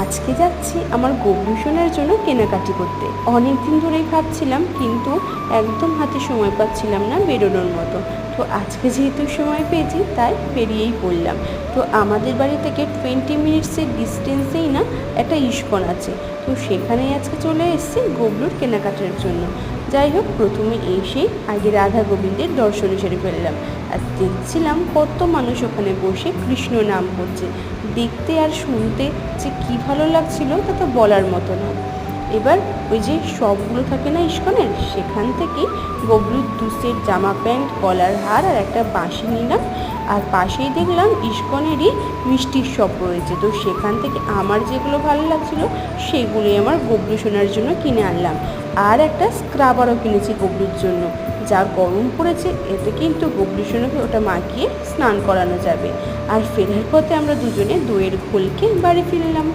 আজকে যাচ্ছি আমার গবলু সোনার জন্য কেনাকাটি করতে। অনেক দিন ধরেই ভাবছিলাম, কিন্তু একদম হাতে সময় পাচ্ছিলাম না বেরোনোর মতো। তো আজকে যেহেতু সময় পেয়েছি তাই বেরিয়েই পড়লাম। তো আমাদের বাড়ি থেকে 20 মিনিটসের ডিস্টেন্সেই না একটা ইস্কন আছে। তো সেখানেই আজকে চলে এসেছি গবলুর কেনাকাটার জন্য। যাই হোক, প্রথমে এসেই আগে রাধা গোবিন্দের দর্শন সেরে ফেললাম। আর দেখছিলাম কত মানুষ ওখানে বসে কৃষ্ণ নাম করছে। দেখতে আর শুনতে যে কী ভালো লাগছিল তা তো বলার মতো না। এবার ওই যে শপগুলো থাকে না ইস্কনের, সেখান থেকে গবলুর 2 সেট জামা প্যান্ট, গলার হার আর একটা বাঁশি নিলাম। আর পাশেই দেখলাম ইস্কনেরই মিষ্টির শপ রয়েছে। তো সেখান থেকে আমার যেগুলো ভালো লাগছিল সেগুলোই আমার গবলু সোনার জন্য কিনে আনলাম। আর একটা স্ক্রাবারও কিনেছি গবলুর জন্য। যা গরম পড়েছে, এতে কিন্তু গবলু সোনাকে ওটা মাখিয়ে স্নান করানো যাবে। আর ফেরার পথে আমরা দুজনে দইয়ের ঘোল খেয়ে বাড়ি ফিরলাম।